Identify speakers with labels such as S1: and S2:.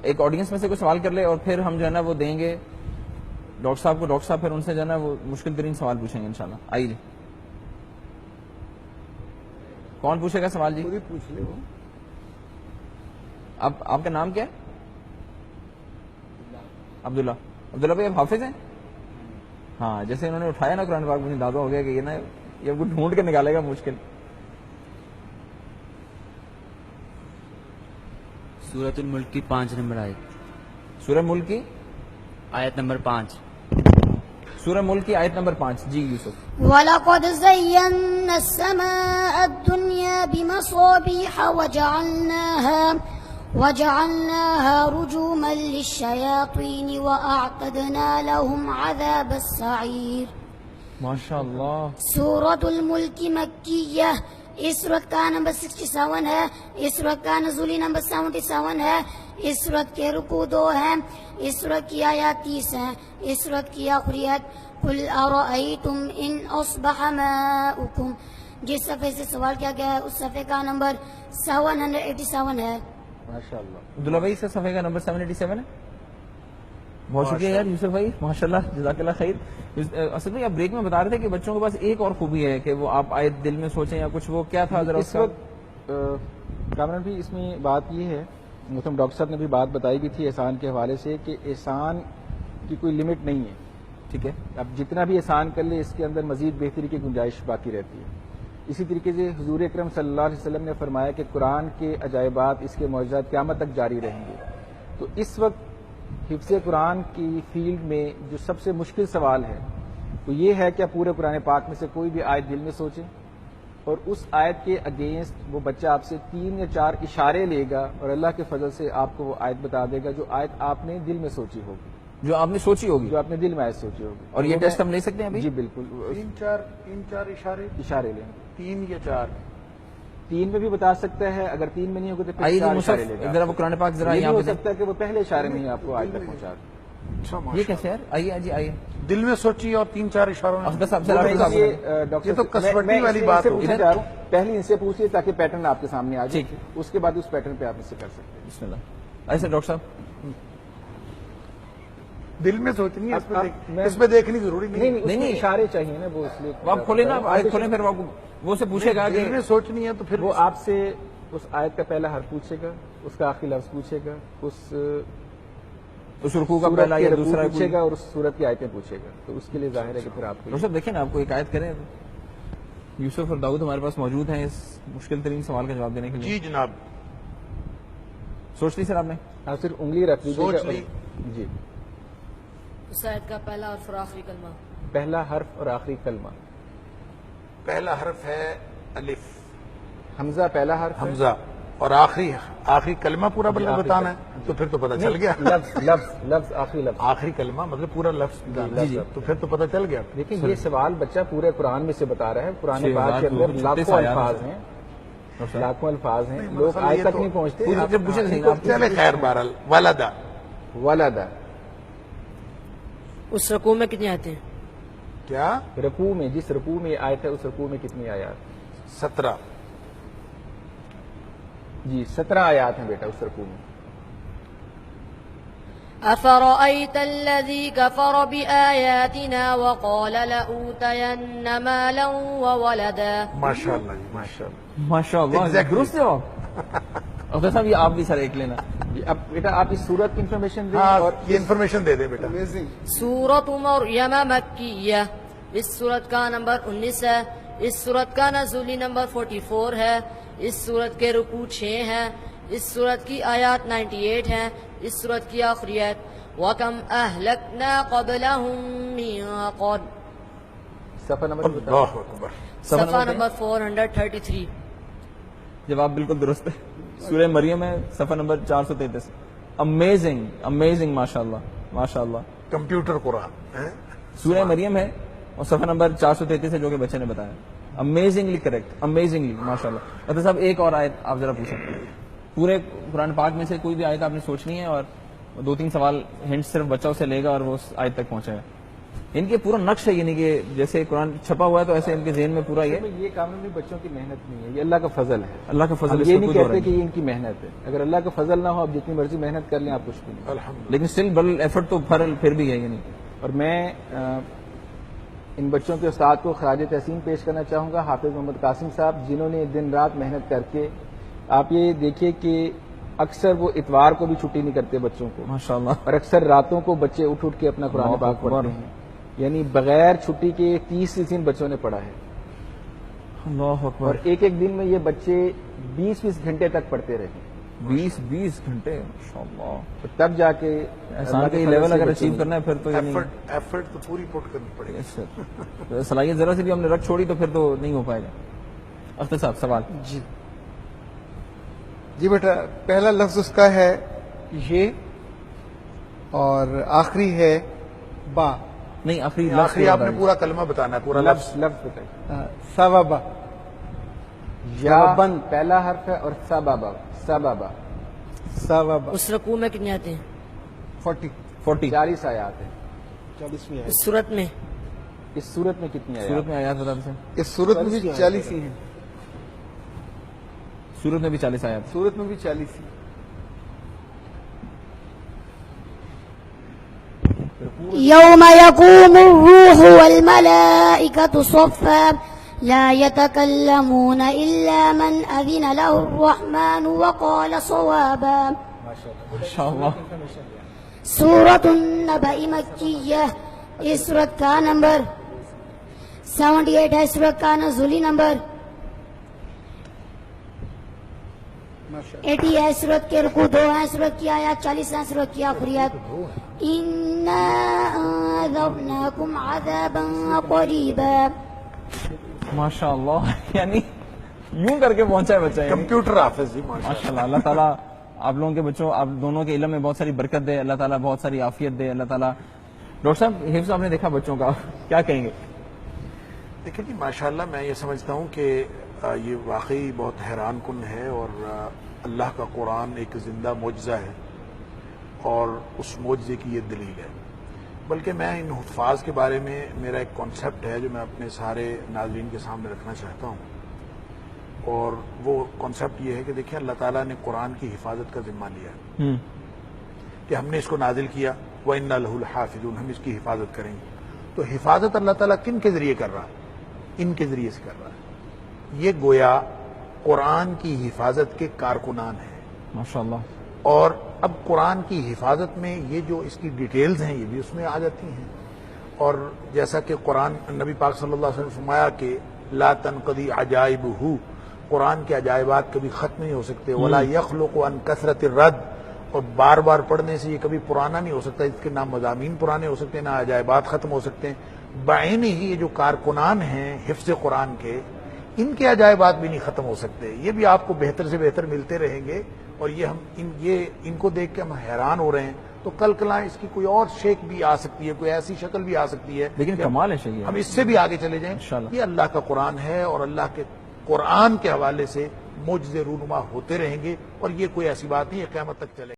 S1: ایک آڈینس میں سے کوئی سوال کر لے اور پھر ہم جو ہے نا وہ دیں گے ڈاکٹر صاحب کو. ڈاکٹر صاحب پھر ان سے جو ہے نا وہ مشکل ترین سوال پوچھیں گے انشاءاللہ. آئیے جی, کون پوچھے گا سوال؟ جی
S2: پوچھ لے.
S1: اب آپ کا نام کیا ہے؟ عبداللہ. عبداللہ بھائی آپ حافظ ہیں؟ ہاں, جیسے انہوں نے اٹھایا نا قرآن پاک, مجھے اندازہ ہو گیا کہ یہ نا یہ کو ڈھونڈ کے نکالے گا مشکل.
S3: سورۃ الملک کی 5 نمبر آیت.
S1: سورہ ملک کی
S3: آیت نمبر 5.
S1: سورہ ملک کی آیت نمبر 5. جی یوسف.
S4: وَلَقَدْ زَيَّنَّا السَّمَاءَ الدُّنْيَا بِمَصَابِيحَ وَجَعَلْنَاهَا رُجُومًا لِلشَّيَاطِينِ وَأَعْتَدْنَا لَهُمْ عَذَابَ السَّعِيرِ.
S1: ماشاء اللہ.
S4: سورۃ الملک مکیہ, اس سورت کا نمبر 67 ہے, اس سورت کا نزولی نمبر 77 ہے, اس سورت کے رکوع 2 ہیں, اس سورت کی آیات 30 ہیں, اس سورت کی آخری آیت قُلْ أَرَأَيْتُمْ إِنْ أَصْبَحَ مَاؤُكُمْ. جس صفحے سے سوال کیا گیا ہے اس صفحے کا نمبر 787 ہے.
S1: ماشاء اللہ. عبداللہ بھائی سے صفحے کا نمبر 787 ہے. بہت شکریہ یار یوسف بھائی, ماشاء اللہ, جزاک اللہ خیر. اصل میں آپ بریک میں بتا رہے تھے کہ بچوں کے پاس ایک اور خوبی ہے کہ وہ آپ آیت دل میں سوچیں یا کچھ, وہ کیا تھا ذرا
S2: اس وقت کامران بھی اس میں بات یہ ہے, محترم ڈاکٹر صاحب نے بھی بات بتائی بھی تھی احسان کے حوالے سے کہ احسان کی کوئی لمٹ نہیں ہے. ٹھیک ہے, اب جتنا بھی احسان کر لے اس کے اندر مزید بہتری کی گنجائش باقی رہتی ہے. اسی طریقے سے حضور اکرم صلی اللہ علیہ وسلم نے فرمایا کہ قرآن کے عجائبات, اس کے معجزات قیامت تک جاری رہیں گے. تو اس وقت حفظ قرآن کی فیلڈ میں جو سب سے مشکل سوال ہے وہ یہ ہے کہ آپ پورے قرآن پاک میں سے کوئی بھی آیت دل میں سوچیں اور اس آیت کے اگینسٹ وہ بچہ آپ سے 3 یا 4 اشارے لے گا اور اللہ کے فضل سے آپ کو وہ آیت بتا دے گا جو آیت آپ نے دل میں سوچی ہوگی,
S1: جو آپ نے سوچی ہوگی,
S2: جو آپ نے دل میں آیت سوچی ہوگی.
S1: اور یہ ٹیسٹ ہم لے سکتے ہیں ابھی؟
S2: جی بالکل.
S5: 3-4
S2: اشارے لیں,
S5: 3 یا 4.
S2: 3 میں بھی بتا سکتا ہے, اگر 3 میں نہیں ہوگا تو پھر
S1: آئیے
S2: 4
S1: جی
S2: اشارے لے
S1: مصطفی
S2: گا.
S1: ذرا وہ قرآن پاک ذرا
S2: یہ
S1: یہاں
S2: ہو
S1: پہ دیں.
S2: سکتا ہے کہ وہ پہلے اشارے میں ہی آپ کو آیت تک پہنچا دیں.
S1: یہ کیسے یار؟ آئیے جی آئیے.
S5: دل میں سوچی اور 3-4 اشاروں میں.
S1: بس آپ ذرا
S5: یہ تو کسوٹی والی بات ہوگی.
S2: پہلے ان سے پوچھیے تاکہ پیٹرن آپ کے سامنے آ جائے, اس کے بعد اس پیٹرن پہ آپ اس سے کر سکتے ہیں.
S1: بسم اللہ. ایسے ڈاکٹر صاحب
S5: دل میں سوچنی ہے, اس میں دیکھنی ضروری نہیں.
S2: نہیں اشارے چاہیے نا, وہ اس لیے
S1: آپ کھولیں نا, آیت کھولیں, پھر وہ سے پوچھے گا کہ
S5: دل میں سوچنی ہے تو پھر
S2: وہ آپ سے اس آیت کا پہلا حرف پوچھے گا, اس کا آخری لفظ پوچھے گا,
S1: اس رکوع کا پہلا یا دوسرا
S2: پوچھے گا اور اس سورت کی آیتیں پوچھے گا. تو اس کے لیے ظاہر ہے کہ پھر آپ کو
S1: ڈاکٹر صاحب دیکھیں نا, آپ کو ایک آیت کریں. یوسف اور داؤد ہمارے پاس موجود ہیں اس مشکل ترین سوال کا جواب دینے کے لیے.
S5: جی جناب,
S1: سوچ لی سر آپ نے؟
S2: آپ صرف انگلی رکھ لیجیے.
S5: سوچ لی.
S2: جی,
S6: اس آیت کا پہلا حرف اور آخری کلمہ.
S2: پہلا حرف اور آخری کلمہ.
S5: پہلا حرف ہے الف,
S2: حمزہ پہلا حرف,
S5: حمزہ, اور آخری کلمہ پورا بتانا ہے تو پھر تو پتہ چل گیا.
S2: لفظ آخری لفظ,
S5: آخری کلمہ مطلب پورا لفظ بتانا ہے تو پھر تو پتہ چل گیا.
S2: لیکن یہ سوال بچہ پورے قرآن میں سے بتا رہا ہے. قرآن پاک کے اندر لاکھوں الفاظ ہیں, لوگ آج تک نہیں پہنچتے.
S5: چلے خیر, بہرحال ولدا.
S6: اس رکوع میں کتنی آیتیں ہیں؟
S5: کیا
S2: رکوع میں, جس رکوع میں آیت ہے اس رکوع میں کتنی آیات؟
S5: 17.
S2: جی 17 آیات ہیں بیٹا اس رکوع میں.
S6: أفرأيت الذي كفر بآياتنا وقال لأوتين مالا وولدا.
S5: ماشاء اللہ جی, ماشاء اللہ,
S1: ماشاء اللہ, درست ہے آپ. ڈاکٹر صاحب یہ آپ بھی سر ایک لینا.
S2: اب بیٹا آپ اس سورت کی انفارمیشن دیں.
S5: ہاں
S2: اور
S5: یہ انفارمیشن دے دیں بیٹا.
S6: سورۃ مریم مکیہ, اس سورت کا نمبر 19 ہے, اس سورت کا نزولی نمبر 44 ہے, اس سورت کے رکوع 6 ہیں, اس سورت کی آیات 98 ہیں, اس سورت کی آخری آیت وَكَمْ أَهْلَكْنَا قَبْلَهُمْ مِنْ قَرْنٍ.
S2: صفحہ نمبر
S5: اللہ اکبر.
S6: صفحہ نمبر 433.
S1: جواب بالکل درست ہے. سورہ مریم ہے, صفحہ نمبر 433. امیزنگ امیزنگ, ماشاء اللہ ماشاء اللہ.
S5: کمپیوٹر قرآن
S1: سورہ مریم ہے اور صفحہ نمبر 433 ہے جو کہ بچے نے بتایا. امیزنگلی کریکٹ, امیزنگلی, ماشاء اللہ. ڈاکٹر صاحب ایک اور آیت آپ ذرا پوچھیں. پورے قرآن پاک میں سے کوئی بھی آیت آپ نے سوچنی ہے اور 2-3 سوال ہنٹ صرف بچہ اسے لے گا اور وہ اس آیت تک پہنچے گا. ان کے پورا نقش ہے، یعنی کہ جیسے قرآن چھپا ہوا ہے تو ایسے ان کے ذہن میں پورا یہ
S2: یہ کامران بھی بچوں کی محنت نہیں ہے، یہ اللہ کا فضل ہے.
S1: اللہ کا فضل.
S2: ہم
S1: اس
S2: یہ
S1: کو
S2: نہیں
S1: کوئی دور
S2: کہتے کہ
S1: نہیں.
S2: یہ ان کی محنت ہے. اگر اللہ کا فضل نہ ہو آپ جتنی مرضی محنت کر لیں آپ کچھ بھی نہیں.
S5: الحمد
S1: لیکن اسٹل بل ایفرٹ تو پھر بھی ہے. یعنی
S2: اور میں ان بچوں کے استاد کو خراج تحسین پیش کرنا چاہوں گا، حافظ محمد قاسم صاحب، جنہوں نے دن رات محنت کر کے، آپ یہ دیکھیے کہ اکثر وہ اتوار کو بھی چھٹی نہیں کرتے بچوں کو،
S1: ماشاء اللہ.
S2: اور اکثر راتوں کو بچے اٹھ کے اپنا قرآن
S1: اللہ
S2: پاک
S1: اکبر.
S2: پڑھتے ہیں. یعنی بغیر چھٹی کے 30 دن بچوں نے پڑھا ہے،
S1: اللہ
S2: اور
S1: اکبر.
S2: ایک دن میں یہ بچے 20 گھنٹے تک پڑھتے رہے.
S1: 20 گھنٹے ماشاء اللہ.
S2: تو تب جا کے
S1: احسان کا یہ لیول اگر اچیو کرنا ہے پھر تو یعنی
S5: ایفرٹ تو پوری پٹ کرنی پڑے گی.
S1: Yes, sir. صلاحیت ذرا سی بھی ہم نے رکھ چھوڑی تو پھر تو نہیں ہو پائے گا. اختر صاحب سوال.
S7: جی بیٹا، پہلا لفظ اس کا ہے یہ اور آخری ہے با.
S1: نہیں آخری
S5: آخری آپ نے پورا کلمہ بتانا ہے، پورا لفظ.
S2: لفظ بتائیے.
S7: سوابا.
S2: یا بند پہلا حرف ہے اور سبابا. سبابا
S7: سوابا.
S6: اس رکوع میں کتنے آتے ہیں؟
S7: 40.
S1: 40
S2: آیات ہیں.
S7: 40 میں
S6: اس صورت میں
S2: اس صورت میں کتنی آیات؟
S1: صورت میں آیات بتا دیں.
S7: اس صورت میں بھی 40 ہی ہیں.
S1: صورت میں بھی 40 آیات.
S7: صورت میں بھی 40 ہی.
S4: يوم يقوم الروح والملائكة صفا لا يتكلمون إلا من أذن له الرحمن وقال صوابا.
S1: ماشاء اللہ.
S4: سورة النبأ مکیہ، اس سورت کا نمبر 78 ہے. سورت کا نزولی نمبر 80 ہے. سورت کے رکوع 2 ہیں. سورت کی آیات 40 ہیں. سورت کی آخری آیت اِنَّا أَنذَرْنَاكُمْ عَذَابًا قَرِيبًا.
S1: ماشاء اللہ. یعنی یوں کر کے پہنچا ہے بچہ. یعنی
S5: کمپیوٹر حافظ جی ماشاء
S1: ماشاء اللہ. اللہ تعالیٰ آپ لوگوں کے بچوں، آپ دونوں کے علم میں بہت ساری برکت دے. اللہ تعالیٰ بہت ساری عافیت دے. اللہ تعالیٰ. ڈاکٹر صاحب حفظ آپ نے دیکھا بچوں کا، کیا کہیں گے؟
S5: دیکھیں جی ماشاءاللہ میں یہ سمجھتا ہوں کہ یہ واقعی بہت حیران کن ہے، اور اللہ کا قرآن ایک زندہ معجزہ ہے، اور اس معجزے کی یہ دلیل ہے. بلکہ میں ان حفاظ کے بارے میں میرا ایک کانسیپٹ ہے جو میں اپنے سارے ناظرین کے سامنے رکھنا چاہتا ہوں، اور وہ کانسیپٹ یہ ہے کہ دیکھیں اللہ تعالیٰ نے قرآن کی حفاظت کا ذمہ لیا ہے کہ ہم نے اس کو نازل کیا، وَإِنَّا لَهُ لَحَافِظُونَ، ہم اس کی حفاظت کریں گے. تو حفاظت اللہ تعالیٰ کن کے ذریعے کر رہا ہے؟ ان کے ذریعے سے کر رہا ہے. یہ گویا قرآن کی حفاظت کے کارکنان ہیں.
S1: ماشاء اللہ.
S5: اور اب قرآن کی حفاظت میں یہ جو اس کی ڈیٹیلز ہیں یہ بھی اس میں آ جاتی ہیں. اور جیسا کہ قرآن نبی پاک صلی اللہ علیہ وسلم نے فرمایا کہ لا تنقضی عجائبہ، قرآن کے عجائبات کبھی ختم نہیں ہو سکتے. ولا یخلق عن کثرت الرد، اور بار بار پڑھنے سے یہ کبھی پرانا نہیں ہو سکتا. اس کے نہ مضامین پرانے ہو سکتے نہ عجائبات ختم ہو سکتے ہیں. بعین ہی یہ جو کارکنان ہیں حفظ قرآن کے، ان کے عجائبات بھی نہیں ختم ہو سکتے. یہ بھی آپ کو بہتر سے بہتر ملتے رہیں گے، اور یہ ہم ان کو دیکھ کے ہم حیران ہو رہے ہیں. تو کل کلاں اس کی کوئی اور شیک بھی آ سکتی ہے، کوئی ایسی شکل بھی آ سکتی ہے.
S1: لیکن
S5: کہ
S1: کمال ہے شیخ.
S5: ہم اس سے بھی آگے چلے جائیں.
S1: انشاءاللہ.
S5: یہ اللہ کا قرآن ہے، اور اللہ کے قرآن کے حوالے سے معجزے رونما ہوتے رہیں گے، اور یہ کوئی ایسی بات نہیں ہے قیامت تک چلے.